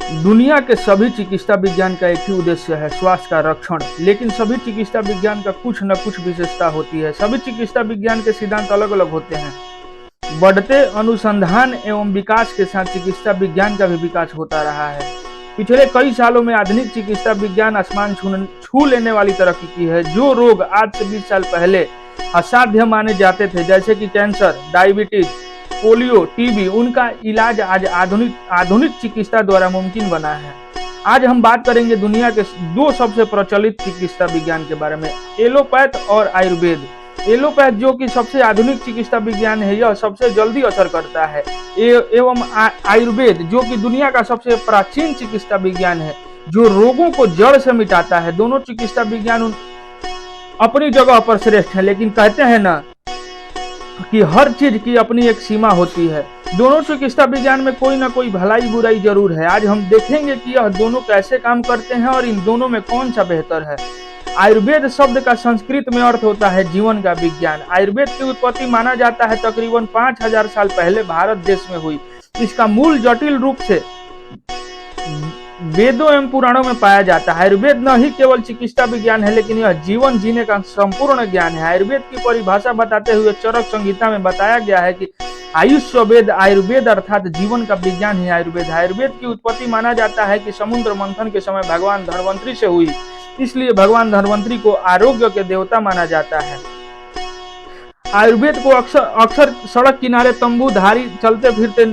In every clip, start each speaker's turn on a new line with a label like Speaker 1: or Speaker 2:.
Speaker 1: दुनिया के सभी चिकित्सा विज्ञान का एक ही उद्देश्य है, स्वास्थ्य का रक्षण। लेकिन सभी चिकित्सा विज्ञान का कुछ न कुछ विशेषता होती है। सभी चिकित्सा विज्ञान के सिद्धांत अलग अलग होते हैं। बढ़ते अनुसंधान एवं विकास के साथ चिकित्सा विज्ञान का भी विकास होता रहा है। पिछले कई सालों में आधुनिक चिकित्सा विज्ञान आसमान छू लेने वाली तरक्की की है। जो रोग आज से 20 साल पहले असाध्य माने जाते थे, जैसे कि कैंसर, डायबिटीज, पोलियो, टीबी, उनका इलाज आज आधुनिक चिकित्सा द्वारा मुमकिन बना है। आज हम बात करेंगे दुनिया के दो सबसे प्रचलित चिकित्सा विज्ञान के बारे में, एलोपैथ और आयुर्वेद। एलोपैथ जो कि सबसे आधुनिक चिकित्सा विज्ञान है, यह सबसे जल्दी असर करता है, एवं आयुर्वेद जो कि दुनिया का सबसे प्राचीन चिकित्सा विज्ञान है, जो रोगों को जड़ से मिटाता है। दोनों चिकित्सा विज्ञान अपनी जगह पर श्रेष्ठ है, लेकिन कहते हैं ना कि हर चीज की अपनी एक सीमा होती है। दोनों चिकित्सा विज्ञान में कोई ना कोई भलाई बुराई जरूर है। आज हम देखेंगे कि यह दोनों कैसे काम करते हैं और इन दोनों में कौन सा बेहतर है। आयुर्वेद शब्द का संस्कृत में अर्थ होता है जीवन का विज्ञान। आयुर्वेद की उत्पत्ति माना जाता है तकरीबन 5000 साल पहले भारत देश में हुई। इसका मूल जटिल रूप से वेदों एवं पुराणों में पाया जाता है। आयुर्वेद न ही केवल चिकित्सा विज्ञान है, लेकिन यह जीवन जीने का संपूर्ण ज्ञान है। आयुर्वेद की परिभाषा बताते हुए चरक संहिता में बताया गया है कि आयुष्य वेद आयुर्वेद अर्थात जीवन का विज्ञान ही आयुर्वेद है। आयुर्वेद की उत्पत्ति माना जाता है कि समुद्र मंथन के समय भगवान धन्वंतरी से हुई, इसलिए भगवान धन्वंतरी को आरोग्य के देवता माना जाता है। आयुर्वेद को अक्सर सड़क किनारे तंबूधारी चलते फिरते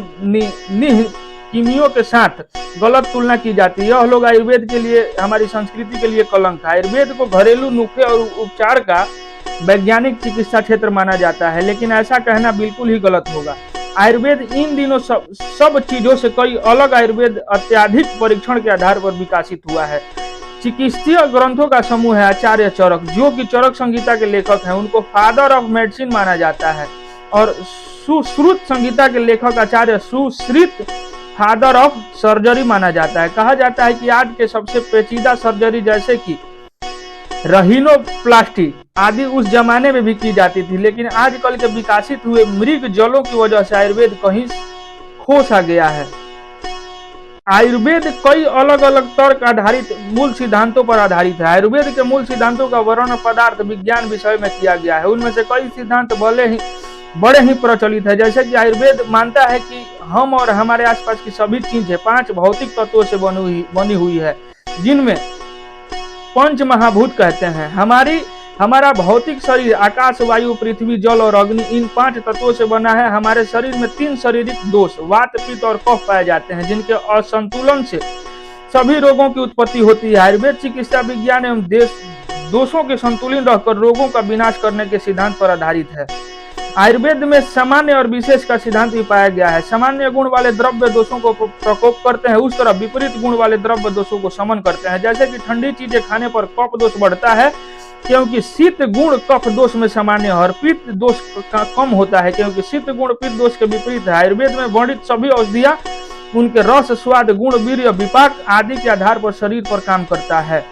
Speaker 1: किमियों के साथ गलत तुलना की जाती है। यह लोग आयुर्वेद के लिए, हमारी संस्कृति के लिए कलंक है। आयुर्वेद को घरेलू नुस्खे और उपचार का वैज्ञानिक चिकित्सा क्षेत्र माना जाता है, लेकिन ऐसा कहना बिल्कुल ही गलत होगा। आयुर्वेद इन दिनों सब चीजों से कई अलग। आयुर्वेद अत्याधिक परीक्षण के आधार पर विकसित हुआ है। चिकित्सीय ग्रंथों का समूह है आचार्य चरक, जो कि चरक संहिता के लेखक हैं। उनको फादर ऑफ मेडिसिन माना जाता है। और सुश्रुत संहिता के लेखक आचार्य सुश्रित फादर ऑफ सर्जरी माना जाता है। कहा जाता है कि आज के सबसे पेचीदा सर्जरी जैसे कि रहीनोप्लास्टी आदि उस जमाने में भी की जाती थी, लेकिन आजकल के विकसित हुए मृग जलों की वजह से आयुर्वेद कहीं खो सा गया है। आयुर्वेद कई अलग अलग तर्क आधारित मूल सिद्धांतों पर आधारित है। आयुर्वेद के मूल सिद्धांतों का वर्णन पदार्थ विज्ञान विषय में किया गया है। उनमें से कई सिद्धांत बड़े ही प्रचलित है। जैसे कि आयुर्वेद मानता है कि हम और हमारे आसपास की सभी चीजें 5 भौतिक तत्वों से बनी हुई है, जिनमें पंच महाभूत कहते हैं। हमारा भौतिक शरीर आकाश, वायु, पृथ्वी, जल और अग्नि, इन 5 तत्वों से बना है। हमारे शरीर में 3 शारीरिक दोष, वात, पित्त और कफ पाए जाते हैं, जिनके असंतुलन से सभी रोगों की उत्पत्ति होती है। आयुर्वेद चिकित्सा विज्ञान एवं दोषों के संतुलित रहकर रोगों का विनाश करने के सिद्धांत पर आधारित है। आयुर्वेद में सामान्य और विशेष का सिद्धांत भी पाया गया है। सामान्य गुण वाले द्रव्य दोषों को प्रकोप करते हैं, उस तरह विपरीत गुण वाले द्रव्य दोषों को शमन करते हैं। जैसे कि ठंडी चीजें खाने पर कफ दोष बढ़ता है, क्योंकि शीत गुण कफ दोष में सामान्य है, और पित्त दोष का कम होता है, क्योंकि शीत गुण पित्त दोष के विपरीत है। आयुर्वेद में वर्णित सभी औषधियां उनके रस, स्वाद, गुण, वीर्य, विपाक आदि के आधार पर शरीर पर काम करता है।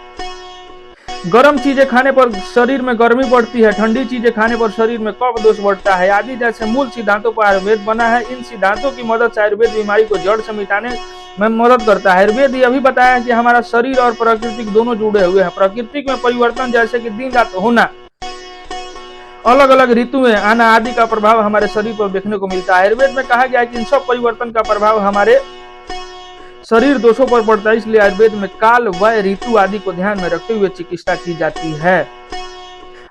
Speaker 1: गर्म चीजें खाने पर शरीर में गर्मी बढ़ती है, ठंडी चीजें खाने पर शरीर में कफ दोष बढ़ता है आदि जैसे मूल सिद्धांतों पर आयुर्वेद बना है। इन सिद्धांतों की मदद से आयुर्वेद बीमारी को जड़ से मिटाने में मदद करता है। आयुर्वेद यह भी बताया है कि हमारा शरीर और प्राकृतिक दोनों जुड़े हुए हैं। प्राकृतिक में परिवर्तन जैसे कि दिन रात होना, अलग अलग ऋतुएं आना आदि का प्रभाव हमारे शरीर पर देखने को मिलता है। आयुर्वेद में कहा गया है कि इन सब परिवर्तन का प्रभाव हमारे शरीर दोषों पर पड़ता है, इसलिए आयुर्वेद में काल, वय, ऋतु आदि को ध्यान में रखते हुए चिकित्सा की जाती है।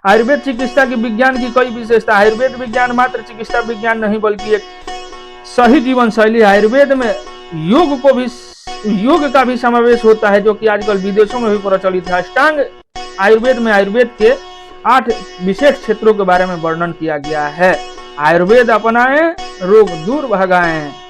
Speaker 1: आयुर्वेद चिकित्सा की विज्ञान की कई विशेषता। आयुर्वेद विज्ञान मात्र चिकित्सा विज्ञान नहीं, बल्कि एक सही जीवन शैली है। आयुर्वेद में योग का भी समावेश होता है, जो कि आजकल विदेशों में भी प्रचलित है। अष्टांग आयुर्वेद में आयुर्वेद के 8 विशेष क्षेत्रों के बारे में वर्णन किया गया है। आयुर्वेद अपनाएं, रोग दूर भगाएं।